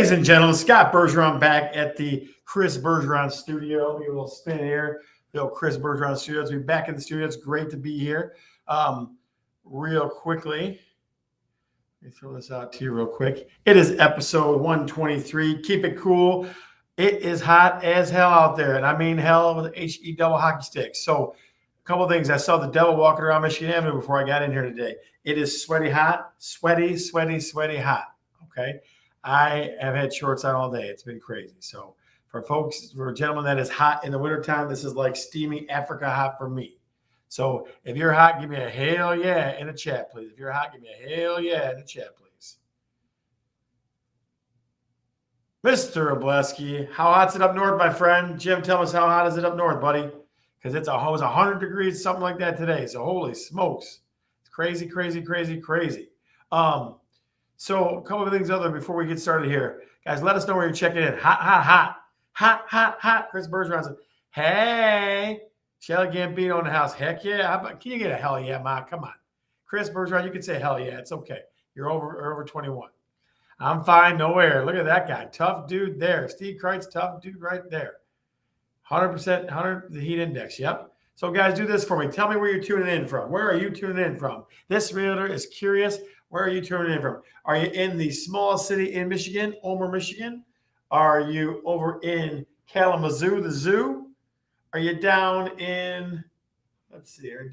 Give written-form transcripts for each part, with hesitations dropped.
Ladies and gentlemen, Scott Bergeron back at the Chris Bergeron studio. Let me a little spin here. The old Chris Bergeron studio. To be back in the studio. It's great to be here. Real quickly, let me throw this out to you real quick. It is episode 123. Keep it cool. It is hot as hell out there, and I mean hell with an H-E double hockey stick. So a couple of things. I saw the devil walking around Michigan Avenue before I got in here today. It is sweaty hot, sweaty hot. Okay. I have had shorts on all day. It's been crazy. So for a gentleman that is hot in the wintertime, this is like steamy Africa hot for me. So if you're hot, give me a hell yeah in the chat, please. If you're hot, give me a hell yeah in the chat, please. Mr. Obleski, how hot's it up north, my friend? Jim, tell us how hot is it up north, buddy? Because it was 100 degrees, something like that today. So holy smokes. It's crazy. So a couple of things other before we get started here. Guys, let us know where you're checking in. Hot. Chris Bergeron said, hey, Shelly Gambino in the house. Heck yeah. Can you get a hell yeah, Ma? Come on. Chris Bergeron, you can say hell yeah. It's okay. You're over 21. I'm fine. No air. Look at that guy. Tough dude there. Steve Kreitz, tough dude right there. 100%, 100, the heat index. Yep. So, guys, do this for me. Tell me where you're tuning in from. Where are you tuning in from? This realtor is curious. Where are you tuning in from? Are you in the small city in Michigan, Omer, Michigan? Are you over in Kalamazoo, the zoo? Are you down in,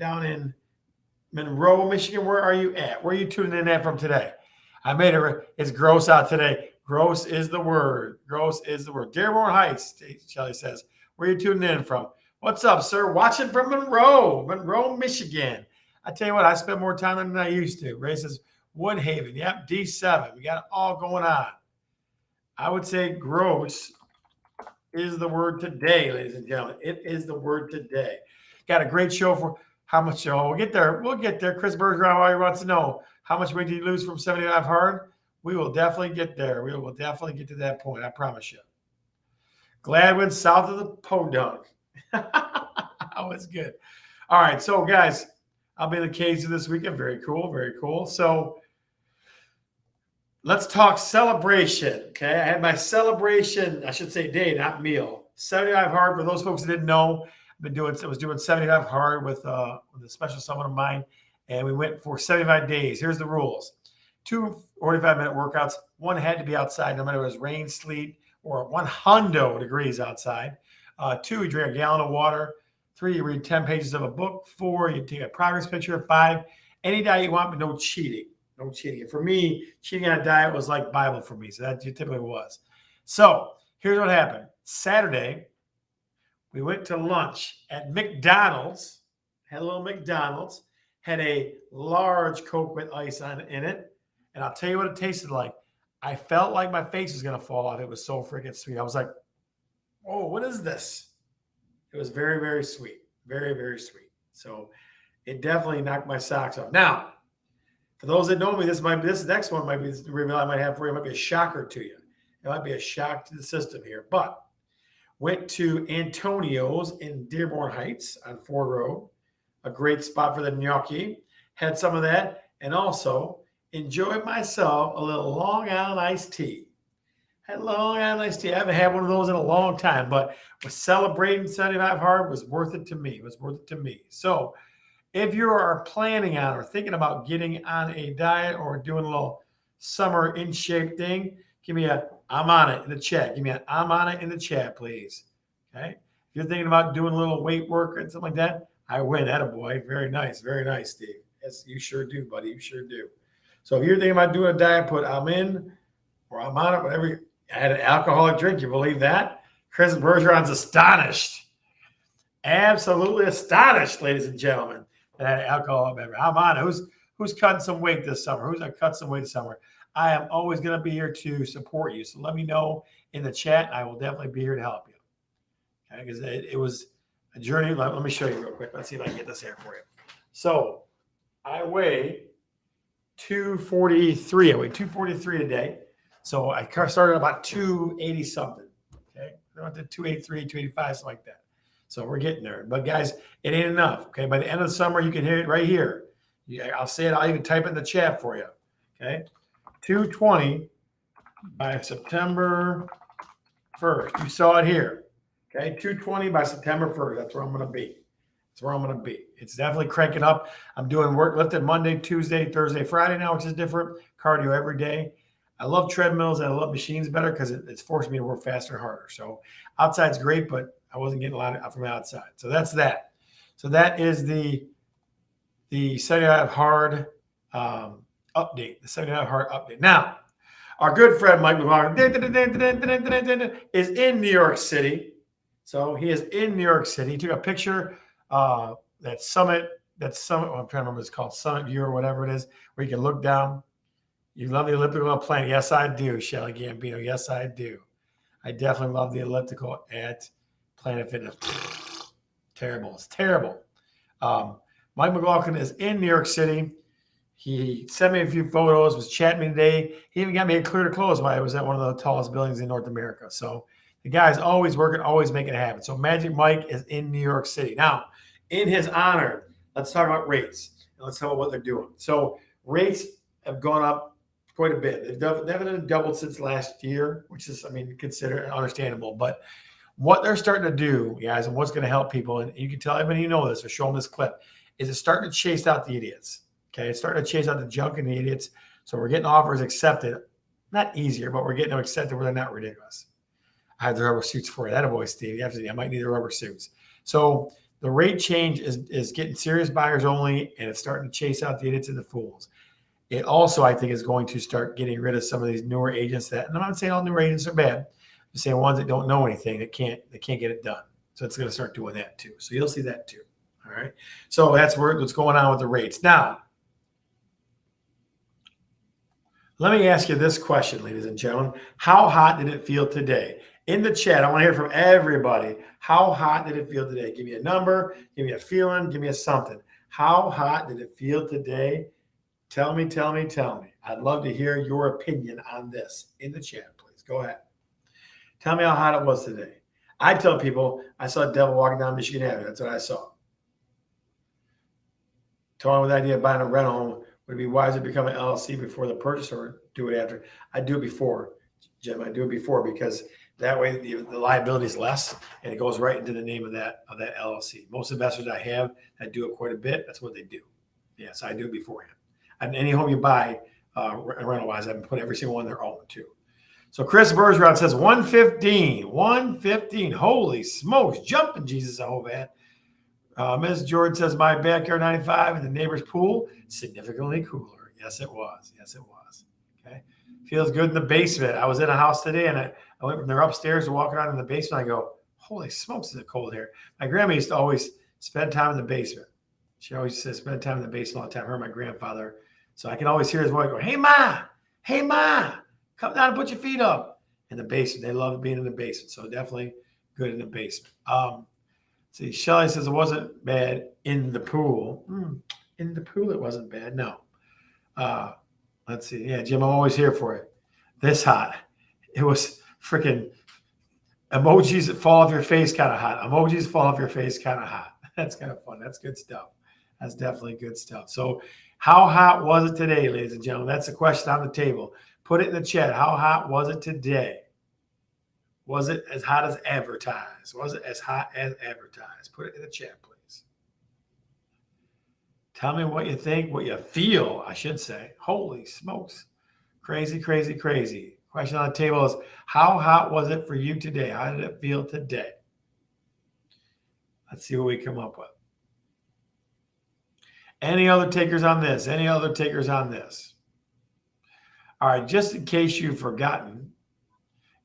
down in Monroe, Michigan? Where are you at? Where are you tuning in at from today? It's gross out today. Gross is the word. Dearborn Heights, Shelly says. Where are you tuning in from? What's up, sir? Watching from Monroe, Michigan. I tell you what, I spend more time than I used to. Ray says, Woodhaven, yep, D7. We got it all going on. I would say gross is the word today, ladies and gentlemen. It is the word today. Got a great show for how much show. We'll get there. Chris Bergeron already wants to know how much weight did you lose from 75 hard? We will definitely get there. We will definitely get to that point. I promise you. Gladwin, south of the Podunk. That was good. All right, so guys, I'll be in the Caves this weekend. Very cool. So let's talk celebration. Okay, I had my celebration, I should say day, not meal. 75 hard. For those folks that didn't know, I was doing 75 hard with a special someone of mine, and we went for 75 days. Here's the rules: 2 45-minute workouts. One had to be outside, no matter if it was rain, sleet, or 100 degrees outside. 2, you drink a gallon of water. 3, you read 10 pages of a book. 4, you take a progress picture. 5, any diet you want, but no cheating. No cheating. And for me, cheating on a diet was like Bible for me. So that typically was. So here's what happened. Saturday, we went to lunch at McDonald's. Had a little McDonald's. Had a large Coke with ice in it. And I'll tell you what it tasted like. I felt like my face was going to fall off. It was so freaking sweet. I was like, oh, what is this? It was very, very sweet. Very sweet. So it definitely knocked my socks off. Now, for those that know me, this next one might be the reveal I might have for you. It might be a shocker to you. It might be a shock to the system here. But went to Antonio's in Dearborn Heights on Ford Road. A great spot for the gnocchi. Had some of that. And also enjoyed myself a little Long Island iced tea. Had Long Island iced tea. I haven't had one of those in a long time, but was celebrating 75 hard was worth it to me. So if you are planning on or thinking about getting on a diet or doing a little summer in shape thing, give me a I'm on it in the chat. Give me an I'm on it in the chat, please. Okay. If you're thinking about doing a little weight work and something like that, I win. Attaboy. Very nice, Steve. Yes, you sure do, buddy. You sure do. So if you're thinking about doing a diet, put I'm in or I'm on it, whatever. I had an alcoholic drink. You believe that? Chris Bergeron's astonished. Absolutely astonished, ladies and gentlemen, that I had an alcoholic beverage. I'm on it. Who's cutting some weight this summer? Who's going to cut some weight this summer? I am always going to be here to support you. So let me know in the chat. I will definitely be here to help you. Okay, because it was a journey. Let me show you real quick. Let's see if I can get this here for you. So I weigh 243. I weigh 243 today. So I started about 280 something. Okay. I went to 283, 285, something like that. So we're getting there. But guys, it ain't enough. Okay. By the end of the summer, you can hear it right here. I'll say it. I'll even type it in the chat for you. Okay. 220 by September 1st. You saw it here. Okay, 220 by September 1st. That's where I'm going to be. That's where I'm going to be. It's definitely cranking up. I'm doing work lifted Monday, Tuesday, Thursday, Friday now, which is different. Cardio every day. I love treadmills and I love machines better because it's forced me to work faster and harder. So outside's great, but I wasn't getting a lot from outside. So that's that. So that is the 75 hard update. The 75 hard update. Now, our good friend Mike McLaughlin is in New York City. So he is in New York City. He took a picture that summit. Well, I'm trying to remember what it's called, Summit View or whatever it is, where you can look down. You love the elliptical planet. Yes, I do, Shelly Gambino. Yes, I do. I definitely love the elliptical at Planet Fitness. Terrible. It's terrible. Mike McLaughlin is in New York City. He sent me a few photos, was chatting me today. He even got me a clear to close while I was at one of the tallest buildings in North America. So the guy's always working, always making it happen. So Magic Mike is in New York City. Now, in his honor, let's talk about rates. And let's talk about what they're doing. So rates have gone up quite a bit. They've definitely doubled since last year, which is, consider understandable. But what they're starting to do, guys, and what's going to help people, and you can tell everybody you know this or show them this clip, is it's starting to chase out the idiots. Okay, it's starting to chase out the junk and the idiots. So we're getting offers accepted. Not easier, but we're getting them accepted where they're not ridiculous. I have the rubber suits for you. That boy, Steve. I might need the rubber suits. So the rate change is getting serious buyers only, and it's starting to chase out the idiots and the fools. It also, I think, is going to start getting rid of some of these newer agents and I'm not saying all newer agents are bad. I'm saying ones that don't know anything, that can't get it done. So it's going to start doing that too. So you'll see that too. All right. So that's what's going on with the rates. Now, let me ask you this question, ladies and gentlemen. How hot did it feel today? In the chat, I want to hear from everybody. How hot did it feel today? Give me a number, give me a feeling, give me a something. How hot did it feel today? Tell me. I'd love to hear your opinion on this in the chat, please. Go ahead. Tell me how hot it was today. I tell people I saw a devil walking down Michigan Avenue. That's what I saw. Told him with the idea of buying a rental home, would it be wiser to become an LLC before the purchase or do it after? I do it before, Jim. I do it before because that way the liability is less and it goes right into the name of that LLC. Most investors I have that do it quite a bit, that's what they do. Yes, I do it beforehand. And any home you buy, rental-wise, I've put every single one their own too. So Chris Bergeron says 115. Holy smokes, jumping Jesus, I hope that. Ms. Jordan says my backyard 95 and the neighbor's pool significantly cooler. Yes, it was. Okay, feels good in the basement. I was in a house today and I went from there upstairs to walk around in the basement. I go, holy smokes, is it cold here? My grandma used to always spend time in the basement. She always says spend time in the basement all the time. Her and my grandfather. So I can always hear his voice go, hey, Ma, come down and put your feet up. In the basement. They love being in the basement. So definitely good in the basement. See, Shelly says it wasn't bad in the pool. In the pool, it wasn't bad. No. Let's see. Yeah, Jim, I'm always here for it. This hot. It was freaking emojis that fall off your face kind of hot. Emojis fall off your face kind of hot. That's kind of fun. That's good stuff. That's definitely good stuff. So how hot was it today, ladies and gentlemen? That's the question on the table. Put it in the chat. How hot was it today? Was it as hot as advertised? Was it as hot as advertised? Put it in the chat, please. Tell me what you think, what you feel, I should say. Holy smokes. Crazy. Question on the table is, how hot was it for you today? How did it feel today? Let's see what we come up with. Any other takers on this? All right, just in case you've forgotten,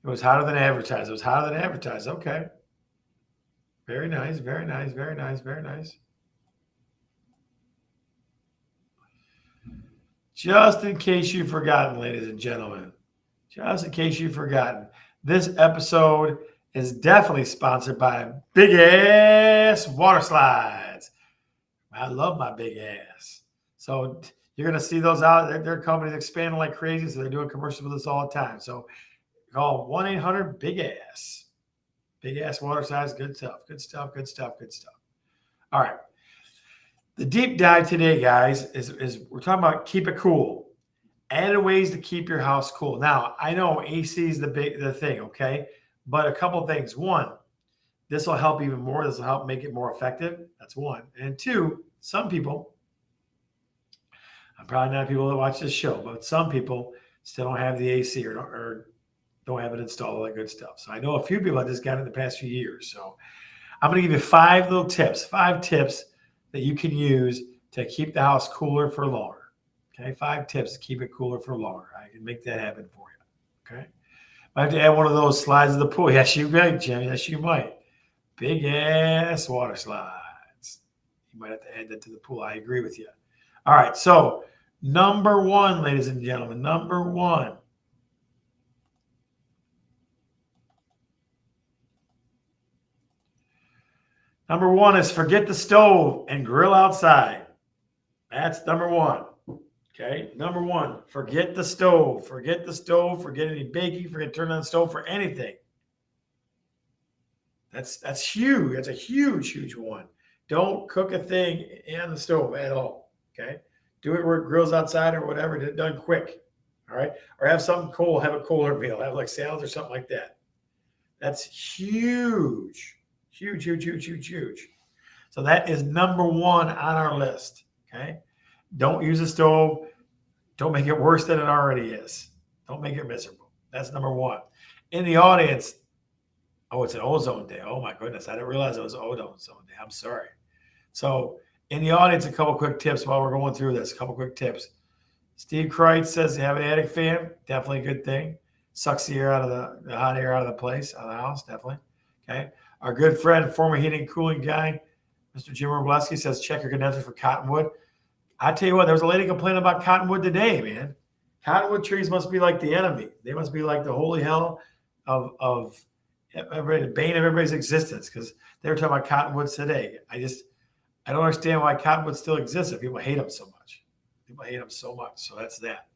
it was hotter than advertised. Okay. Very nice. Just in case you've forgotten, ladies and gentlemen. This episode is definitely sponsored by Big Ass Water Slides. I love my big ass. So you're going to see those out. Their company's expanding like crazy, so they're doing commercials with us all the time. So call 1-800-BIG-ASS. Big Ass Water Slides. Good stuff. All right. The deep dive today, guys, is we're talking about keep it cool. Added ways to keep your house cool. Now, I know AC is the thing, okay? But a couple things. One, this will help even more. This will help make it more effective. That's one. And two, some people, I'm probably not people that watch this show, but some people still don't have the AC or don't have it installed, all that good stuff. So I know a few people that just got it in the past few years. So I'm going to give you 5 little tips, 5 tips that you can use to keep the house cooler for longer. Okay, 5 tips to keep it cooler for longer. I can make that happen for you. Okay, I have to add one of those slides of the pool. Yes, you might, Jim. Yes, you might. Big ass water slides. You might have to add that to the pool. I agree with you. All right, so number 1, ladies and gentlemen, number 1. Number 1 is forget the stove and grill outside. That's number 1. Okay, number 1, forget the stove. Forget the stove. Forget any baking. Forget turning on the stove for anything. That's huge. That's a huge one. Don't cook a thing on the stove at all. Okay, do it where it grills outside or whatever. Get it done quick. All right, or have something cold. Have a cooler meal. Have like salads or something like that. That's huge. Huge. So that is number 1 on our list. Okay, don't use a stove. Don't make it worse than it already is. Don't make it miserable. That's number 1. In the audience, oh, it's an ozone day. Oh my goodness, I didn't realize it was ozone day. I'm sorry. So in the audience, a couple quick tips while we're going through this. A couple quick tips. Steve Kreitz says you have an attic fan. Definitely a good thing. Sucks the air out of the hot air out of the place, out of the house. Definitely. Okay. Our good friend, former heating and cooling guy, Mr. Jim Robleski, says check your condenser for cottonwood. I tell you what, there was a lady complaining about cottonwood today, man. Cottonwood trees must be like the enemy. They must be like the holy hell of everybody, the bane of everybody's existence, because they were talking about cottonwoods today. I don't understand why cottonwood still exists if people hate them so much. People hate them so much. So that's that.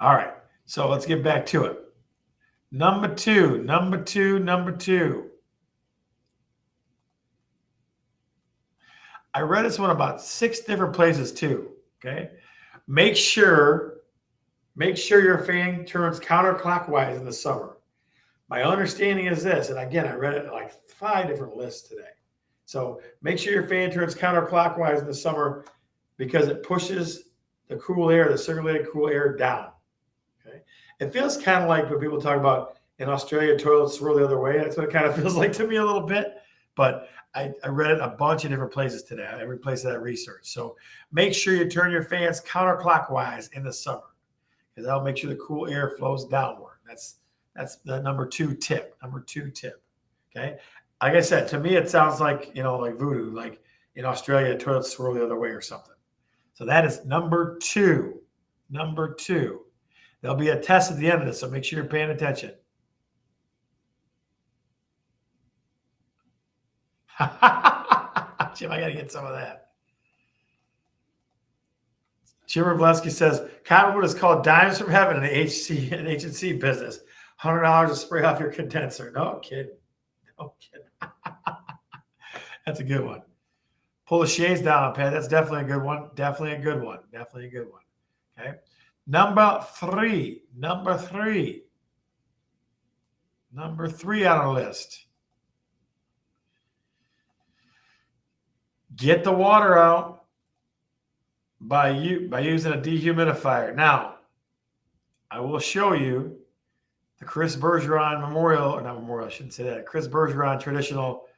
All right. So let's get back to it. Number two. I read this one about 6 different places too. Okay. Make sure your fan turns counterclockwise in the summer. My understanding is this, and again, I read it like 5 different lists today. So make sure your fan turns counterclockwise in the summer because it pushes the cool air, the circulating cool air down. Okay. It feels kind of like when people talk about in Australia, toilets swirl the other way. That's what it kind of feels like to me a little bit. But I read it a bunch of different places today, every place that I researched. So make sure you turn your fans counterclockwise in the summer because that'll make sure the cool air flows downward. That's the number 2 tip. Okay. Like I said, to me, it sounds like, like voodoo, like in Australia, toilets swirl the other way or something. So that is number 2. There'll be a test at the end of this, so make sure you're paying attention. Jim, I got to get some of that. Jim Robleski says, cottonwood is called dimes from heaven in the H&C business. $100 to spray off your condenser. No kidding. That's a good one. Pull the shades down, Pat. That's definitely a good one. Okay. Number three on our list. Get the water out by using a dehumidifier. Now, I will show you the Chris Bergeron Chris Bergeron traditional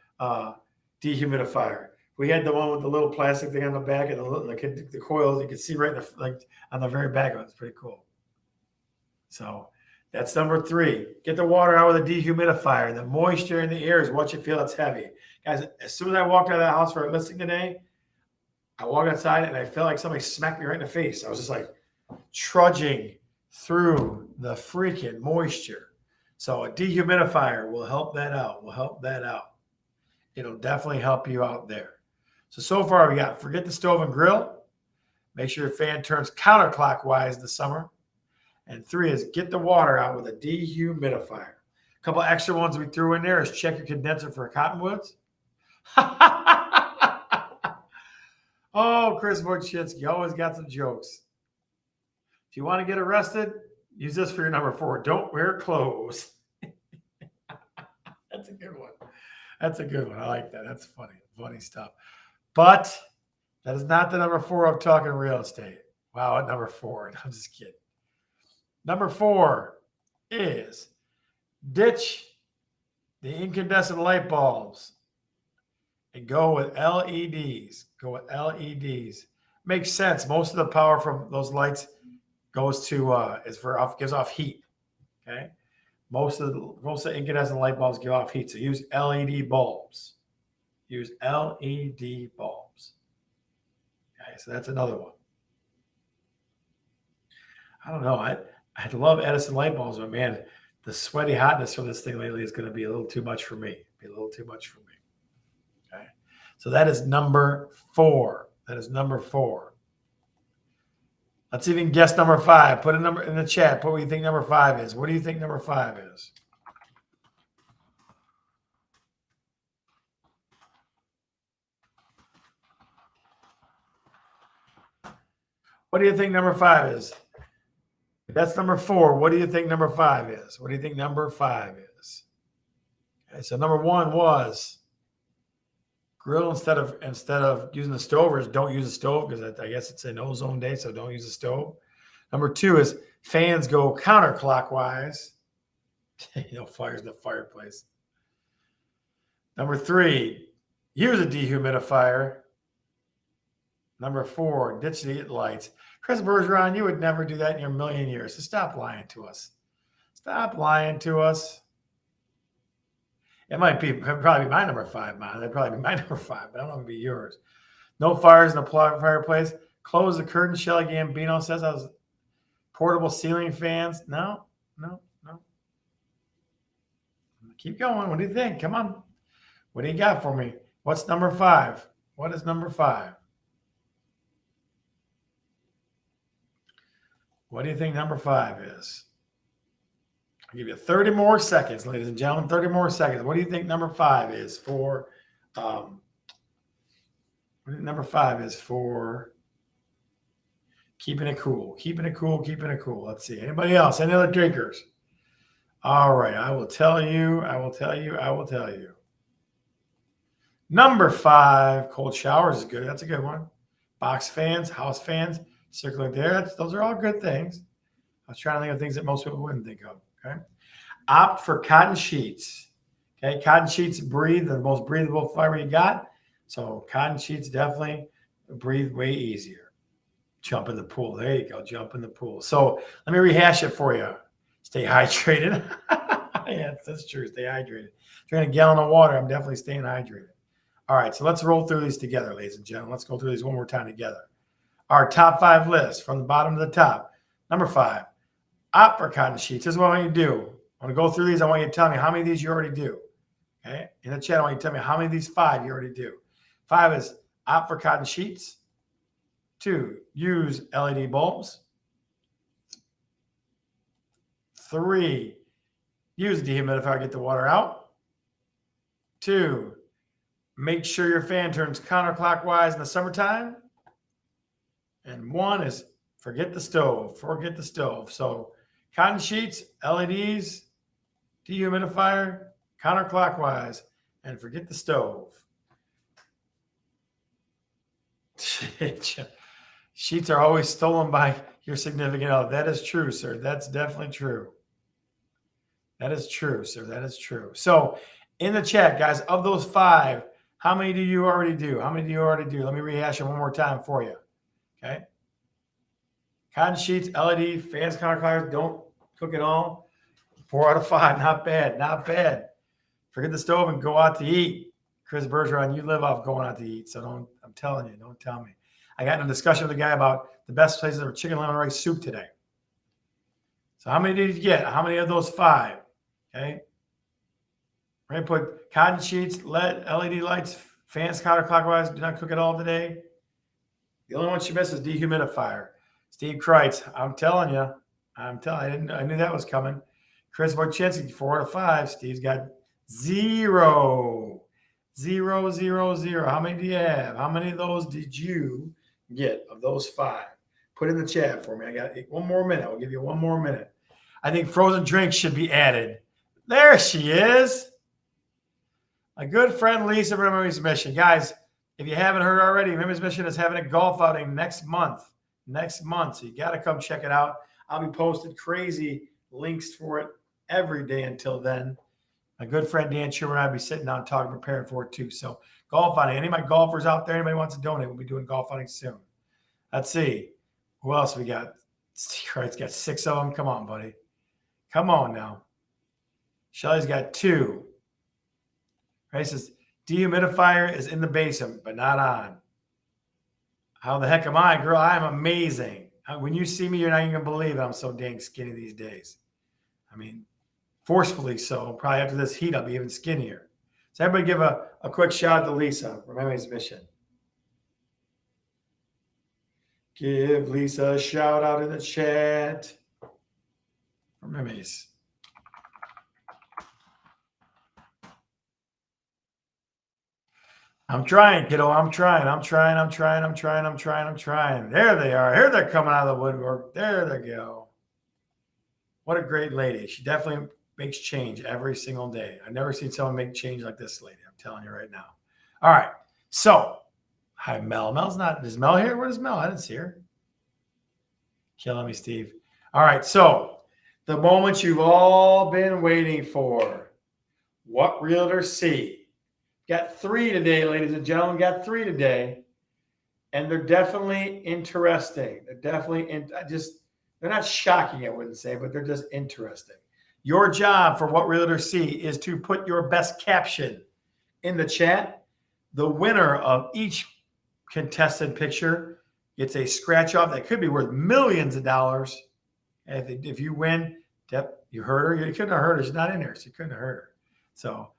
dehumidifier. We had the one with the little plastic thing on the back and the coils. You can see right on the very back of it. It's pretty cool. So that's number 3. Get the water out with a dehumidifier. The moisture in the air is what you feel it's heavy. Guys, as soon as I walked out of the house for a listing today, I walked outside and I felt like somebody smacked me right in the face. I was just like trudging through the freaking moisture. So a dehumidifier will help that out. It'll definitely help you out there. So far we got forget the stove and grill. Make sure your fan turns counterclockwise in the summer. And 3 is get the water out with a dehumidifier. A couple extra ones we threw in there is check your condenser for cottonwoods. Oh, Chris Wojcicki always got some jokes. If you want to get arrested, use this for your number 4. Don't wear clothes. That's a good one. That's a good one. I like that. That's funny. Funny stuff. But that is not the number 4 of talking real estate. Wow, at number 4. I'm just kidding. Number 4 is ditch the incandescent light bulbs and go with LEDs. Go with LEDs. Makes sense. Most of the power from those lights goes to gives off heat. Okay. Most of the incandescent light bulbs give off heat. So use LED bulbs. Use LED bulbs. Okay, so that's another one. I don't know. I love Edison light bulbs, but man, the sweaty hotness from this thing lately is going to be a little too much for me. Be a little too much for me. Okay. So that is number 4. That is number 4. Let's even guess number 5. Put a number in the chat. Put what you think number 5 is. What do you think number 5 is? What do you think number 5 is? That's number 4. What do you think number 5 is? What do you think number 5 is? Okay, so number 1 was grill instead of using the stove, or don't use the stove because I guess it's an ozone day, so don't use the stove. Number 2 is fans go counterclockwise. Fires in the fireplace. Number 3, use a dehumidifier. Number 4, ditch the lights. Chris Bergeron, you would never do that in your million years. So stop lying to us. Stop lying to us. It might probably be my number 5, man. That'd probably be my number 5, but I don't know if it'd be yours. No fires in the fireplace. Close the curtain. Shelly Gambino says I was portable ceiling fans. No. Keep going. What do you think? Come on. What do you got for me? What's number 5? What is number 5? What do you think number 5 is? I'll give you 30 more seconds, ladies and gentlemen. 30 more seconds. What do you think number 5 is for? What do you think number 5 is for? Keeping it cool. Keeping it cool. Keeping it cool. Let's see. Anybody else? Any other drinkers? All right. I will tell you. Number 5, cold showers is good. That's a good one. Box fans, house fans, circling there. Those are all good things. I was trying to think of things that most people wouldn't think of. Okay. Opt for cotton sheets. Okay. Cotton sheets breathe, the most breathable fiber you got. So cotton sheets definitely breathe way easier. Jump in the pool. There you go. Jump in the pool. So let me rehash it for you. Stay hydrated. Yeah, that's true. Stay hydrated. Drink a gallon of water. I'm definitely staying hydrated. All right. So let's roll through these together, ladies and gentlemen. Let's go through these one more time together. Our top 5 list from the bottom to the top. Number 5, opt for cotton sheets. This is what I want you to do. I want to go through these. I want you to tell me how many of these you already do. Okay. In the chat, I want you to tell me how many of these 5 you already do. 5 is opt for cotton sheets. 2, use LED bulbs. 3, use a dehumidifier to get the water out. 2, make sure your fan turns counterclockwise in the summertime. And 1 is forget the stove. Forget the stove. So cotton sheets, LEDs, dehumidifier, counterclockwise, and forget the stove. Sheets are always stolen by your significant other. That is true, sir. That's definitely true. That is true, sir. That is true. So in the chat, guys, of those 5, how many do you already do? How many do you already do? Let me rehash it one more time for you. Okay. Cotton sheets, LED, fans, counterclockwise, don't cook it all. 4 out of 5. Not bad. Not bad. Forget the stove and go out to eat. Chris Bergeron, you live off going out to eat. So I'm telling you, don't tell me. I got in a discussion with a guy about the best places for chicken lemon rice soup today. So how many did you get? How many of those 5? Okay. We're going to put cotton sheets, LED lights, fans counterclockwise. Do not cook it all today. The only one she missed is dehumidifier. Steve Kreitz, I'm telling you. I knew that was coming. Chris Wojcicki, 4 out of 5. Steve's got 0. 0, 0, 0. How many do you have? How many of those did you get of those 5? Put in the chat for me. I got one more minute. I'll give you one more minute. I think frozen drinks should be added. There she is. My good friend Lisa from Memory's Mission. Guys, if you haven't heard already, Memory's Mission is having a golf outing next month. So you got to come check it out. I'll be posting crazy links for it every day until then. My good friend Dan Schumer and I will be sitting down talking, preparing for it too. So golf outing. Any of my golfers out there, anybody wants to donate, we'll be doing golf outing soon. Let's see. Who else we got? It's got 6 of them. Come on, buddy. Come on now. Shelly's got 2. Right? Says dehumidifier is in the basement, but not on. How the heck am I, girl? I am amazing. When you see me, you're not even gonna believe it. I'm so dang skinny these days. I mean, forcefully so. Probably after this heat, I'll be even skinnier. So everybody give a quick shout out to Lisa from Memory's Mission. Give Lisa a shout out in the chat from Memory's. I'm trying, kiddo. I'm trying. There they are. Here they're coming out of the woodwork. There they go. What a great lady. She definitely makes change every single day. I've never seen someone make change like this lady. I'm telling you right now. All right. So, hi, Mel. Mel's not. Is Mel here? Where's Mel? I didn't see her. Killing me, Steve. All right. So, the moment you've all been waiting for. What realtors see. Got 3 today, ladies and gentlemen. Got 3 today. And they're definitely interesting. They're definitely they're not shocking, I wouldn't say, but they're just interesting. Your job for What Realtors See is to put your best caption in the chat. The winner of each contested picture gets a scratch off that could be worth millions of dollars. And if you win, you heard her. You couldn't have heard her. She's not in there, so you couldn't have heard her. So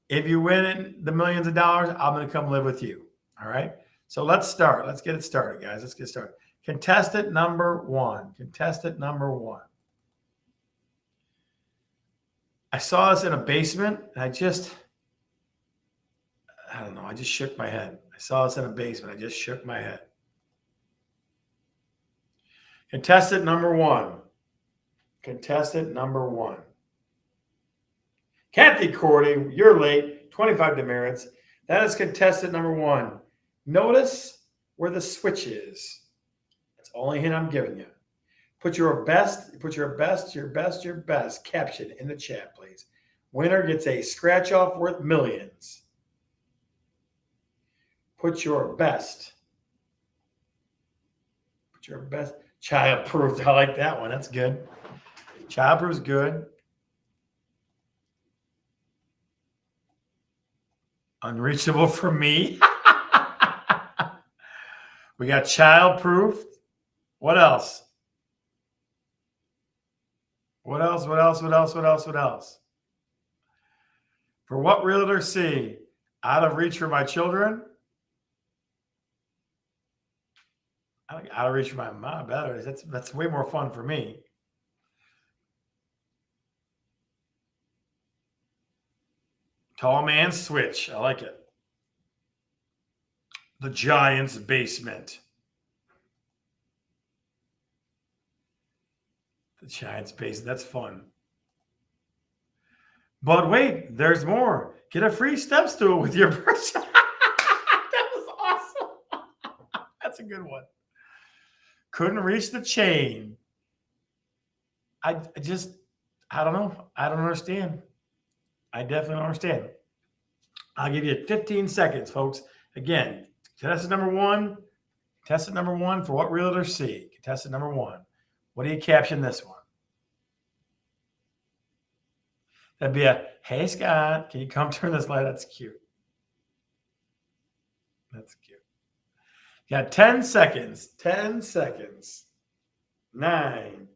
if you win the millions of dollars, I'm going to come live with you. All right. So let's start. Let's get it started, guys. Let's get started. Contestant number 1. I saw this in a basement, and I don't know. I just shook my head. I saw this in a basement. I just shook my head. Contestant number 1. Kathy Cordy, you're late. 25 demerits. That is contestant number 1. Notice where the switch is. That's the only hint I'm giving you. Put your best caption in the chat, please. Winner gets a scratch off worth millions. Put your best. Child-proof. I like that one. That's good. Child-proof is good. Unreachable for me. We got child-proof. What else? What else? For What Realtors See, out of reach for my children. I like out of reach for my mom better. That's way more fun for me. Tall man switch. I like it. The Giants' basement. The Giants' basement. That's fun. But wait, there's more. Get a free step stool with your person. That was awesome. That's a good one. Couldn't reach the chain. I don't know. I don't understand. I definitely don't understand. I'll give you 15 seconds, folks. Again, contestant number 1 for What Realtors See. Contestant number 1. What do you caption this one? That'd be a, hey, Scott, can you come turn this light? That's cute. That's cute. You got 10 seconds. 10 seconds. 9,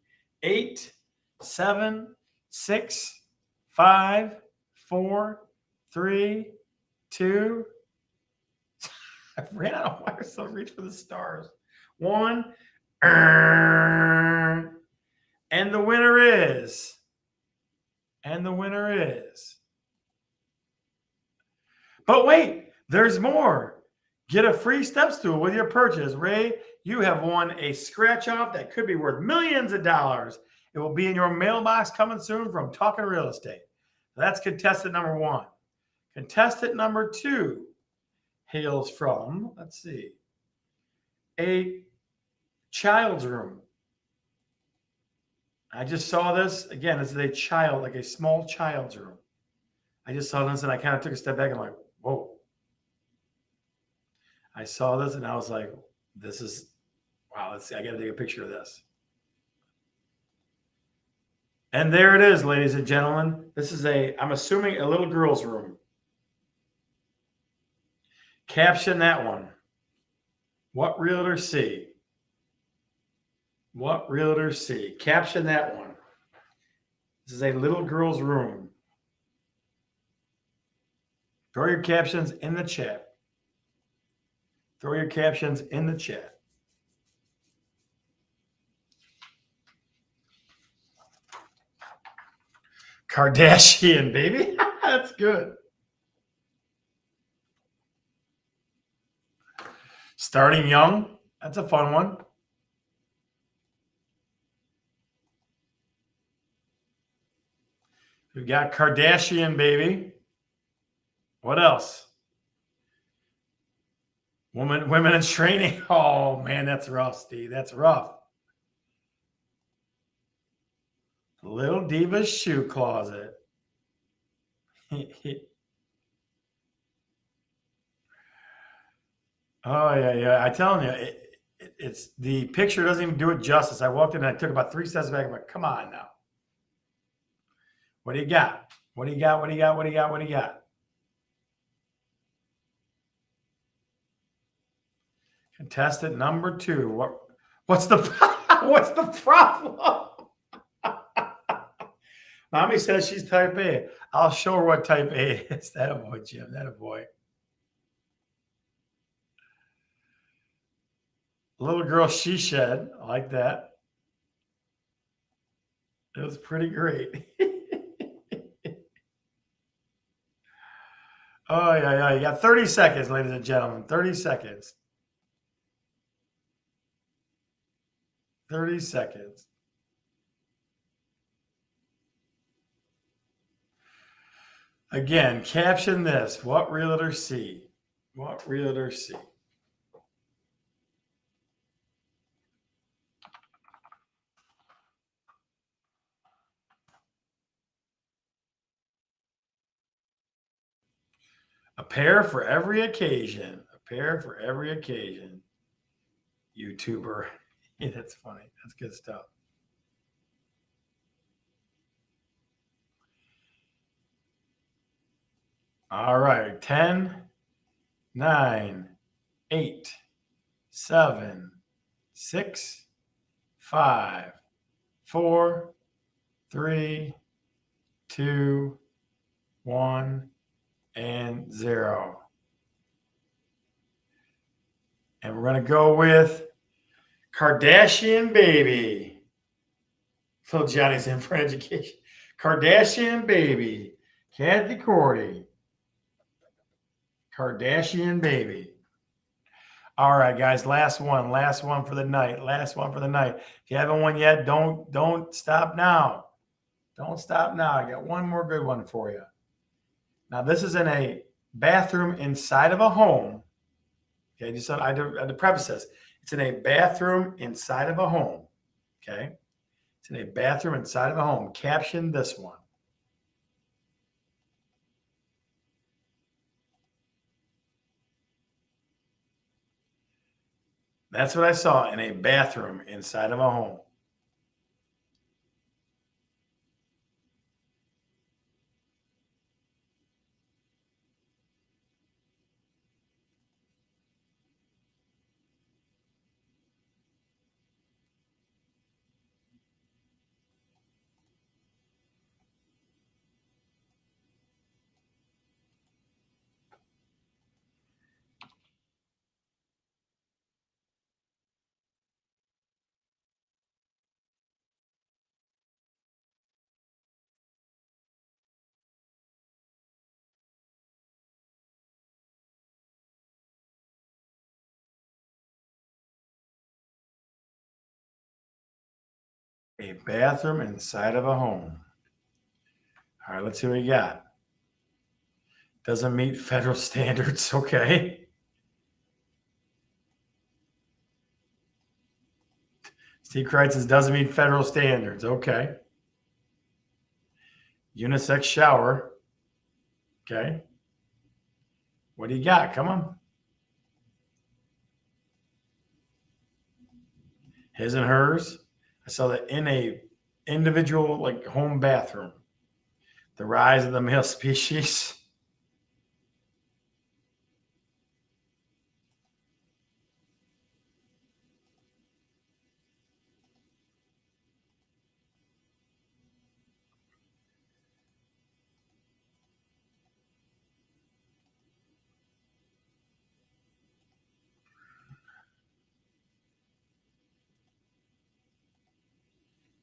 8, 7, 6, 5, 4, 3, 2. I ran out of wires, so reach for the stars. 1. And the winner is. But wait, there's more. Get a free step stool with your purchase. Ray, you have won a scratch off that could be worth millions of dollars. It will be in your mailbox coming soon from Talkin Real Estate. That's contestant number 1. Contestant number 2 hails from, let's see, a child's room. I just saw this. Again, this is a child, like a small child's room. I just saw this and I kind of took a step back and I'm like, whoa. I saw this and I was like, this is, wow, let's see. I got to take a picture of this. And there it is, ladies and gentlemen. This is I'm assuming a little girl's room. Caption that one. What realtors see? What realtors see? Caption that one. This is a little girl's room. Throw your captions in the chat. Throw your captions in the chat. Kardashian, baby. That's good. Starting young. That's a fun one. We've got Kardashian, baby. What else? Women in training. Oh, man, that's rough, Steve. That's rough. Little Diva's shoe closet. Oh, yeah. I'm telling you, it's the picture doesn't even do it justice. I walked in and I took about 3 steps back. I'm like, come on now. What do you got? What do you got? What do you got? What do you got? What do you got? Contestant number 2. What's the problem? Mommy says she's type A. I'll show her what type A is. That a boy, Jim. That a boy. Little girl she shed. I like that. It was pretty great. Oh, yeah. You got 30 seconds, ladies and gentlemen. 30 seconds. 30 seconds. Again, caption this. What realtors see? What realtors see? A pair for every occasion. A pair for every occasion. YouTuber. Yeah, that's funny. That's good stuff. All right. 10, 9, 8, 7, 6, 5, 4, 3, 2, 1, and 0. And we're going to go with Kardashian baby. Phil Johnny's in for education. Kardashian baby. Kathy Cordy. Kardashian baby. All right, guys. Last one for the night. Last one for the night. If you haven't won yet, don't stop now. Don't stop now. I got one more good one for you. Now, this is in a bathroom inside of a home. Okay, just I had to preface this. It's in a bathroom inside of a home. Okay, it's in a bathroom inside of a home. Caption this one. That's what I saw in a bathroom inside of a home. A bathroom inside of a home. All right, let's see what we got. Doesn't meet federal standards. Okay. Steve Kreitz says doesn't meet federal standards. Okay. Unisex shower. Okay. What do you got? Come on. His and hers. I saw that in a individual like home bathroom. The rise of the male species.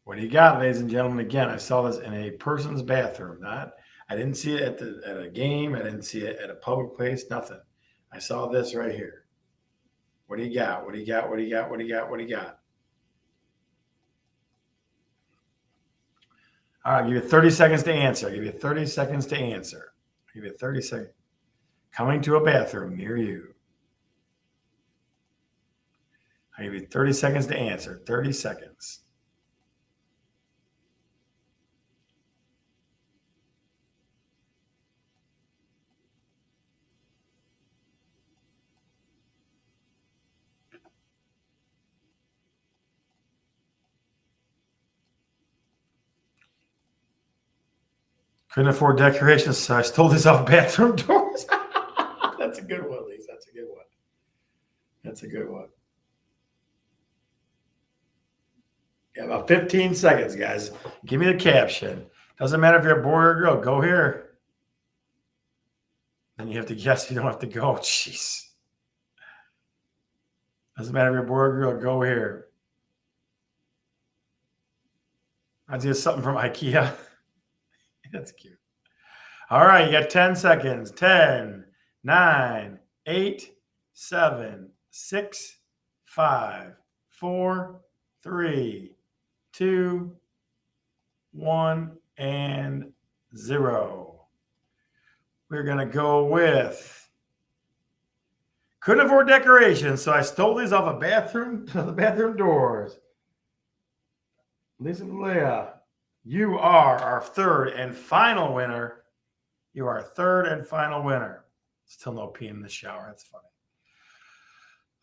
What do you got, ladies and gentlemen? Again, I saw this in a person's bathroom. I didn't see it at a game. I didn't see it at a public place. Nothing. I saw this right here. What do you got? What do you got? What do you got? What do you got? What do you got? All right, I'll give you 30 seconds to answer. I'll give you 30 seconds to answer. I'll give you 30 seconds. Coming to a bathroom near you. I'll give you 30 seconds to answer. 30 seconds. Couldn't afford decorations, so I stole these off bathroom doors. That's a good one, Lisa. That's a good one. That's a good one. Yeah, about 15 seconds, guys. Give me the caption. Doesn't matter if you're a boy or a girl. Go here. Then you have to guess. You don't have to go. Jeez. Doesn't matter if you're a boy or a girl. Go here. I did something from IKEA. That's cute. All right, you got 10 seconds. 10, 9, 8, 7, 6, 5, 4, 3, 2, 1, and 0. We're going to go with couldn't afford decorations, so I stole these off a bathroom, the bathroom doors. Lisa Leah, you are our third and final winner. You are our third and final winner. Still no pee in the shower. That's funny.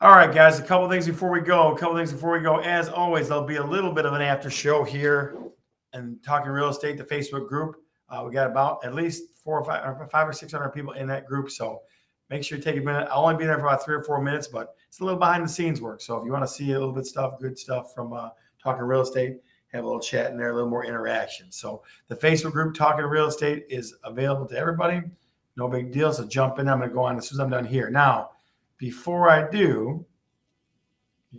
All right, guys, a couple things before we go. As always, there'll be a little bit of an after show here and Talking Real Estate, the Facebook group. We got about at least 500 or 600 people in that group. So make sure you take a minute. I'll only be there for about 3 or 4 minutes, but it's a little behind the scenes work. So if you want to see a little bit stuff, good stuff from Talking Real Estate, have a little chat in there, a little more interaction. So the Facebook group, Talking Real Estate, is available to everybody. No big deal. So jump in. I'm going to go on as soon as I'm done here. Now, before I do, I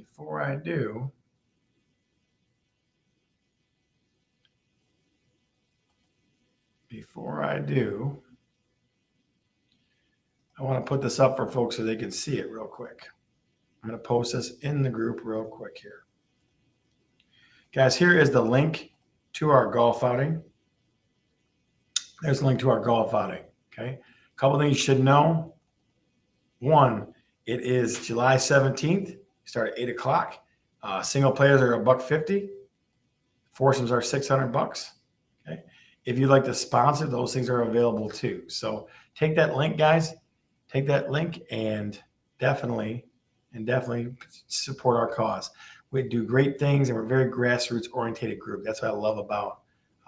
want to put this up for folks so they can see it real quick. I'm going to post this in the group real quick here. Guys, here is the link to our golf outing. There's the link to our golf outing. Okay. A couple things you should know. One, it is July 17th. We start at 8 o'clock. Single players are $150. Foursomes are $600. Okay. If you'd like to sponsor, those things are available too. So take that link, guys. Take that link and definitely support our cause. We do great things, and we're a very grassroots-oriented group. That's what I love about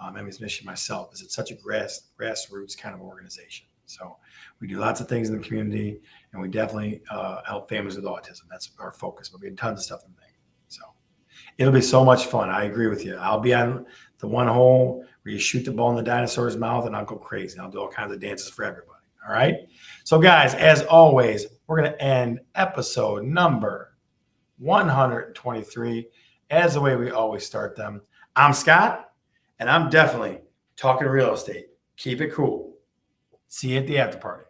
Emmy's Mission myself, is it's such a grassroots kind of organization. So we do lots of things in the community, and we definitely help families with autism. That's our focus, but we have tons of stuff in there. So it'll be so much fun. I agree with you. I'll be on the one hole where you shoot the ball in the dinosaur's mouth, and I'll go crazy. I'll do all kinds of dances for everybody. All right? So, guys, as always, we're going to end episode number 123 as the way we always start them. I'm Scott, and I'm definitely talking real estate. Keep it cool. See you at the after party.